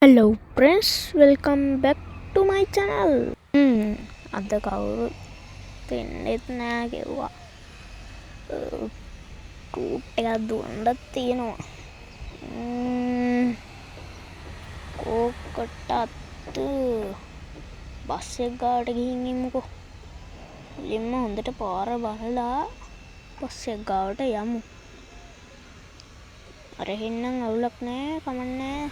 Hello friends, welcome back to my channel. අද කවුරුත් පෙන්නෙත් නෑ කිව්වා. කූට් එකක් දුවන්නත් තියෙනවා. කෝකටත් බස් එක ගාවට ගිහින් ඉමුකෝ. මුලින්ම හොඳට පාර බලලා බස් එක ගාවට යමු. අර හෙන්නම් අවුලක් නෑ, කමක් නෑ.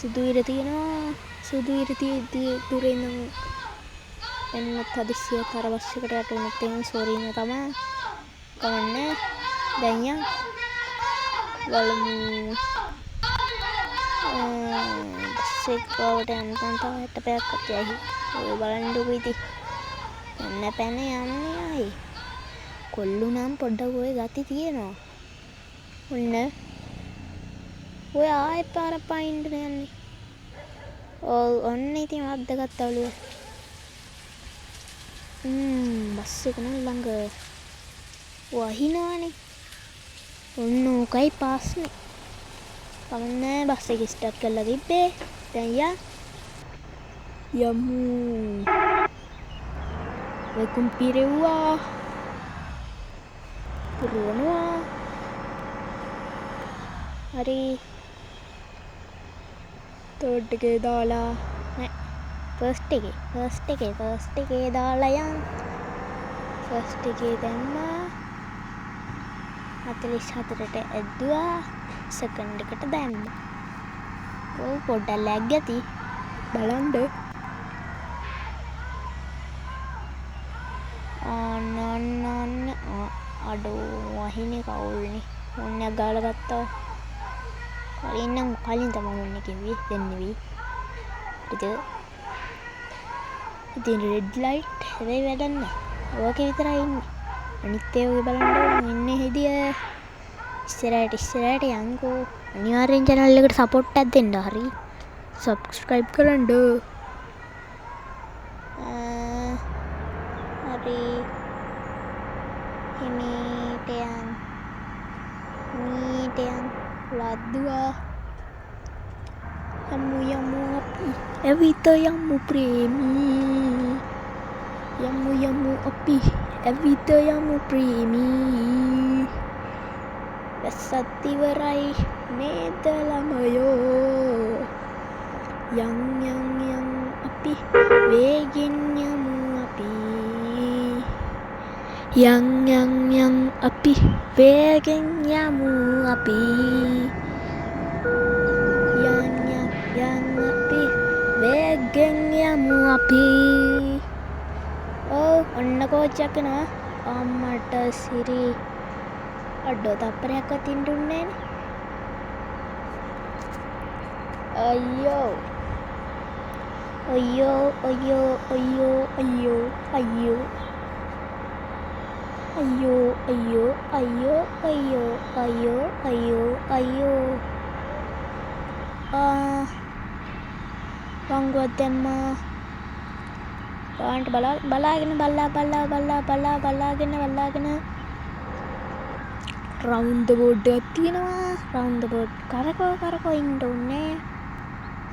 සුදු ඉර තියෙනවා. සුදු ඉර තියෙද්දි දුරේ නම් එන්නත් හදිස්සියක් අර බස් එකට යට වුණොත් එහෙනම් සෝරි නේ තමයි. කමන්නේ. දැන් යන් බලමු. බස් එක ගාවට යනකම් තව 60 පැයක් යයි. ඔය බලන්නකෝ ඉතින්. පැන යන්නේ ආයි. කොල්ලු නම් පොඩ්ඩක් ඔය ගති තියෙනවා. ඔය ආයෙ පාර පයින්න යන්නේ. ඔන්න ඉතින් අද්දගත්තවලු. බස් එක නම් ළඟ වහිනවනේ. ඔන්න ඕකයි පාස්නේ. කමන්නේ බස් එක ස්ටාර්ට් කරලා තිබ්බේ. දැන් යමු. වෙකුම් පිරෙව්වා. පුරවනවා. හරි. තර්ඩ් එකේ දාලා නෑ ෆස්ට් එකේ දාලා යන්. ෆස්ට් එකේ දැම්මා 44ට ඇද්දුවා. සෙකන්ඩ් එකට දැම්මා. ඔව් පොඩ්ඩක් ලැග් ඇති බලන්න. අන්න අඩෝ වහිනේ කවුල්නේ. මොන්නයක් ගාලා ගත්තා. කලින් තමයි මොන්නේ කිව්වේ දෙන්නේ. ඉතින් රෙඩ් ලයිට් හැබැයි වැඩක් නෑ. ඕකේ විතරයි ඉන්නේ. අනිත් ඒවා බලන්න ඉන්නේ හෙදිය. ඉස්සරහට යන්කෝ. අනිවාර්යෙන් channel එකට support එකක් දෙන්න. හරි. subscribe කරන්න. හරි. හිමීට යන්. ලද්දුවා. යමු අපි. ඇවිත යමු ප්‍රේමී. යමු අපි. ඇවිත යමු ප්‍රේමී. වැස්සත් ඉවරයි නේද ළමයෝ. යන් අපි. වේගෙන් යමු අපි. යන් අපි. වේගෙන් යමු අපි. යන් අපි. වේගෙන් යමු අපි. ඔන්න කෝච් එකක් එනවා. අම්මට සිරි අඩෝ තප්පරයක්වත් ඉන්න දුන්නේ නෑනේ. අයියෝ. වංගුවක් දැම්මා. බලාගෙන රවුන්ඩ් බෝඩ් එකක් තියෙනවා. රවුන්ඩ් බෝඩ් කරකෝ ඉන්න ඕනේ.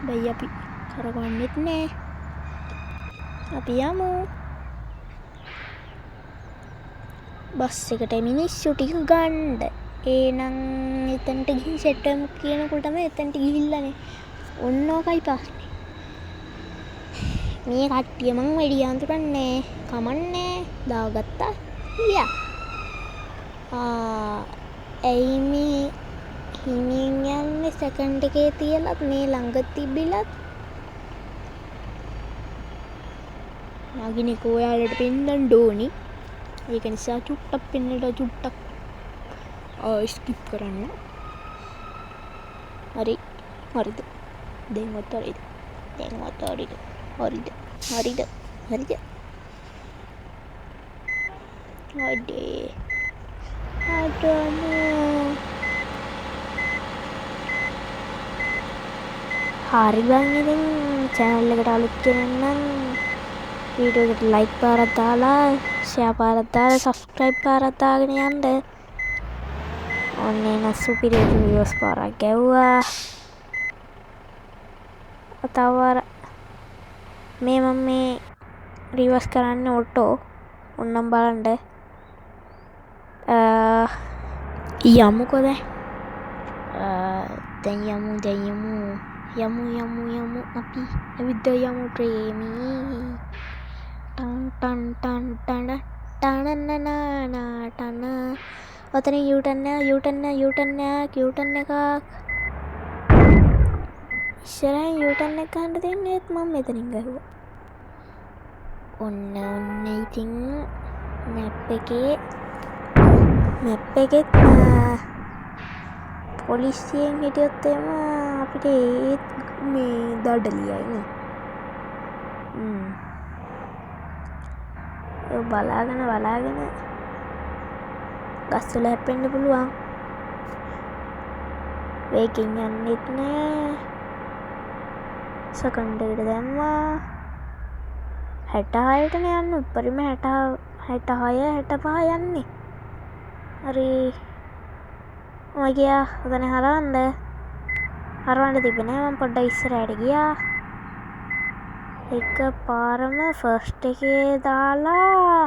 බයි අපි කරකවන්නෙත් නෑ. අපි යමු. බස් එකට මිනිස්සු ටික ගන්න. ඒනම් එතනට ගිහින් සෙට් වෙමු කියනකොට තමයි එතනට ගිහිල්ලානේ. ඔන්න ඕකයි පාස්නේ. මේ කට්ටිය මං වැඩි අඳුරන්නේ කමන්නේ දාගත්තා. ඇයි මේ හිමින් යන්නේ සෙකන්ඩ් එකේ තියලත් මේ ළඟ තිබිලත්. නාගිනික ඔයාලට පෙන්නන්න ඕනි. ඒක නිසා චුට්ටක් පෙන්නලා චුට්ටක් ස්කිප් කරන්න. හරිද? දැන්වත් හරිද? හරි බං. ඉතින් channel එකට අලුත් කෙනෙක් නම් වීඩියෝ එකට like පාරක් දාලා, share පාරක් දාලා, subscribe පාරක් දාගෙන යන්න. ඔන්න එන සුපිරි වීඩියෝස් පාරක් ගැව්වා. තව මේ මම මේ රිවර්ස් කරන්න ඔටෝ ඔන්නම් බලන්න යමුකෝ දැන් යමු අපි ඇවිද්ද යමු ප්‍රේමී ටන් ටන් ටන් ටන ඔතන යූටර්න් එකක් ඉස්සරහින් යූටර්න් එක ගන්න දෙන්නේත් මම මෙතනින් ගහුවා ඔන්න ඉතින් මැප් එකෙත් පොලිසියෙන් හිටියොත් එම අපිට ඒත් මේ දඩලියයිනේ බලාගෙන ගස්වල හැප්පෙන්න පුළුවන් වේගෙන් යන්නෙත් නෑ සකන්ඩ් එකට දැම්මා 66ටම යන්න උඩරිම 65 යන්නේ හරි මම ගියා ඔතන හරවන්න තිබුණේ මම පොඩ්ඩක් ඉස්සරහට ගියා එක පාරම ෆස්ට් එකේ දාලා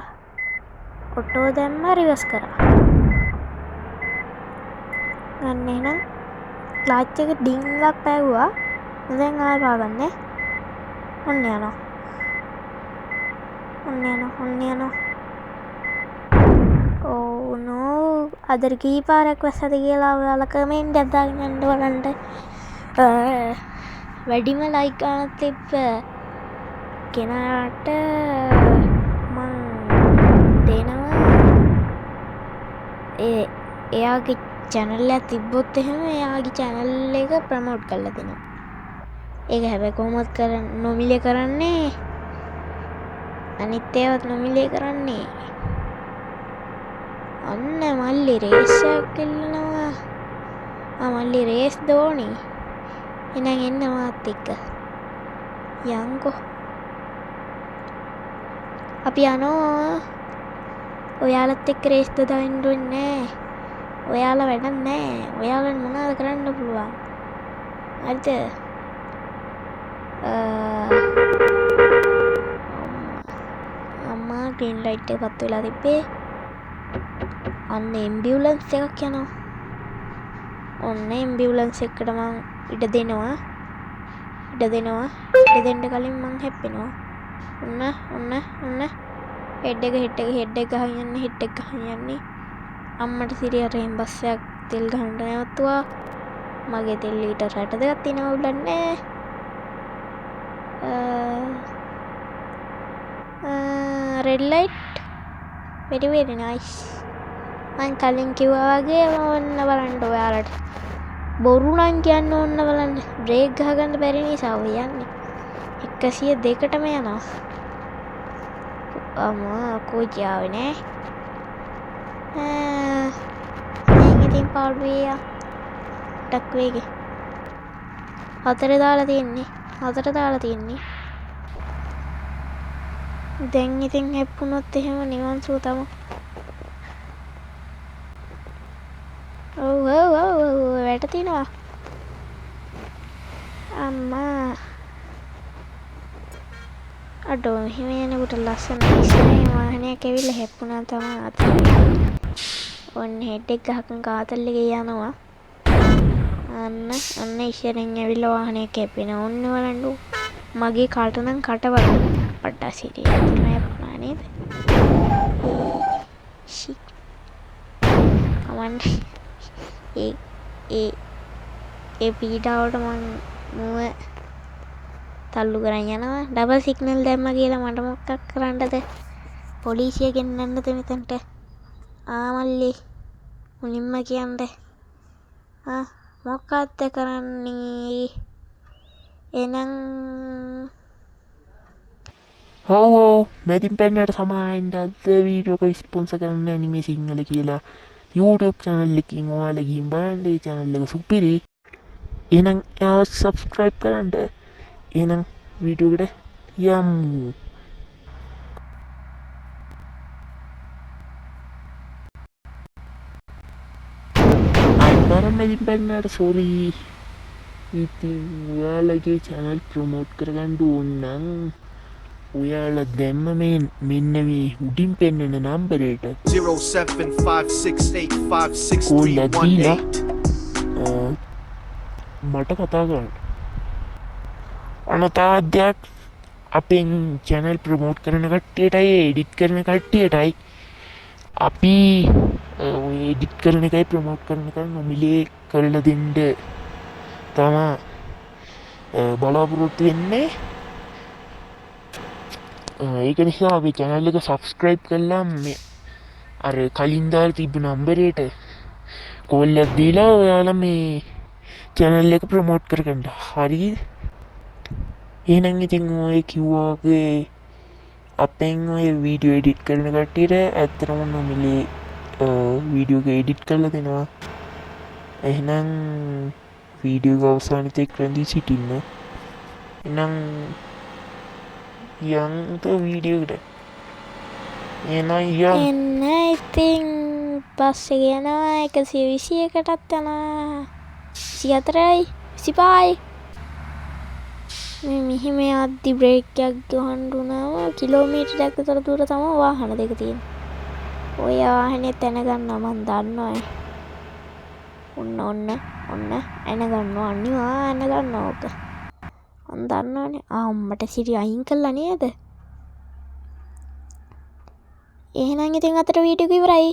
ඔටෝ දැම්ම රිවර්ස් කරා අන්න එහෙනම් ක්ලච් එක ඩිංගක් පැවුවා දැන් ආයෙ පාගන්නේ ඔන්න යනවා ඕ නෝ අදර කී පාරක් වැස්සද කියලා ඔයාලා කමෙන්ට් එකක් දාගෙන යන්න බලන්න වැඩිම ලයික් ගන්නත් තිබ්බ කෙනාට මං දෙනවා එයාගේ චැනල් එක තිබ්බොත් එහෙම එයාගේ චැනල් එක ප්‍රමෝට් කරලා දෙනවා ඒක හැබැයි කොහොමද නොමිලේ කරන්නේ අනිත් ඒවාත් නොමිලේ කරන්නේ අන්න මල්ලි රේස් එකක් ඉල්ලනවා මල්ලි රේස් දෝනි එහෙනම් එන්න මාත් එක්ක යන්කෝ අපි යනවා ඔයාලත් එක්ක රේස් දාන්න දුන්නේ ඔයාලා වැඩක් නෑ ඔයාලන් මොනවද කරන්න පුළුවන් හරිද අම්මා ග්‍රීන් ලයිට් එක පත් වෙලා තිබ්බේ අන්න ඇම්බියුලන්ස් එකක් යනවා ඔන්න ඇම්බියුලන්ස් එකට මං ඉඩ දෙනවා ඉඩ දෙන්න කලින් මං හැප්පෙනවා ඔන්න හෙඩ් එක ගහන් යන්නේ අම්මට සිරියරෙන් බස් එකක් තෙල් ගහන්න නැවතුවා මගේ තෙල් ලීටර් 62ක් තියෙනවා උල්ලන්නේ රෙඩ් ලයිට් very nice මං කලින් කිව්වා වගේ ඔන්න බලන්න ඔයාලට බොරු නම් කියන්න ඕන්න බලන්න බ්‍රේක් ගහගන්න බැරි නිසා ඔය යන්නේ 102ටම යනවා අම්මා කෝජාවේ නෑ ඉතින් පාඩුවේ ටක් වේගේ හතර දාලා තියෙන්නේ දැන් ඉතින් හැප්පුණොත් එහෙම නිවන් සුව තමයි ඔව් වැටතිනවා අම්මා අඩෝ මෙහෙම යනකොට ලස්සන ඉස්සරහින් වාහනයක් ඇවිල්ලා හැප්පුණා තමයි අතේ ඔන්න හෙඩ් එක ගහගෙන කාතල් එකේ යනවා අන්න ඉස්සරහින් ඇවිල්ලා වාහනයක් හැප්පෙනවා ඔන්න බලන්න මගේ කට නම් කට බලන්න පට්ටා සිරිය හැප්පුණා නේද කමන්නේ ඒ පීඩාවට මං මුව තල්ලු කරන් යනවා ඩබල් සිග්නල් දැම්ම කියලා මට මොකක් කරන්නද පොලිසිය ගෙන්නන්නද මෙතනට මල්ලි මුලින්ම කියන්න මොකක්ද කරන්නේ එහෙනම් හෝ මැතින් පැන්නට සමායින්ට අද වීඩියෝක ස්පොන්සර් කරන්න ඇනිමේ සිංහල කියලා YouTube channel එකකින් ඔයාලා ගිහින් බලන්න ඒ channel එක සුපිරි එහෙනම් එයාව subscribe කරන්න එහෙනම් වීඩියෝ එකට යමු අයිබරම් මැතින් පැන්නට සෝරි ඉතින් ඔයාලගේ channel promote කරගන්න ඕන නම් ඔයාලා දැම්ම මේ මෙන්න මේ උඩින් පෙන්වන නම්බරයට 0756856318. මට කතා කරන්න. අනතාද්‍යයක් අපෙන් channel promote කරන කට්ටියටයි edit කරන කට්ටියටයි අපි edit කරන එකයි promote කරන එකයි නොමිලේ කරලා දෙන්න තමා බලාපොරොත්තු වෙන්නේ. ඒක නිසා අපි channel එක subscribe කරලා මේ අර කලින් දාලා තිබ්බ නම්බරයට කෝල් එකක් දීලා ඔයාලා මේ channel එක promote කරගන්න. හරිද? එහෙනම් ඉතින් ඔය කිව්වාගේ අපෙන් ඔය වීඩියෝ එඩිට් කරන කට්ටියට ඇත්තටම නොමිලේ වීඩියෝ එක එඩිට් කරලා දෙනවා. එහෙනම් වීඩියෝ එක අවසානයේ තෙක් රැඳී සිටින්න. එහෙනම් යන්ත වීඩියෝ එකට. එහෙනම් එන්න ඉතින් පස්සේ යනවා 121කටත් යනවා 24යි 25යි මේ මෙහෙම යද්දි බ්‍රේක් එකක් ගහන්න උනම කිලෝමීටරයක් විතර දුර තමයි වාහන දෙක තියෙන්නේ. ඔය වාහනේ තැන ගන්නවා මන් දන්නවා. ඔන්න එන ගන්නවා අනිවා එන ගන්නවා ඔක. මන් දන්නවනේ. අම්මට සිරි අයින් කළා නේද? එහෙනම් ඉතින් අතට වීඩියෝ එක ඉවරයි.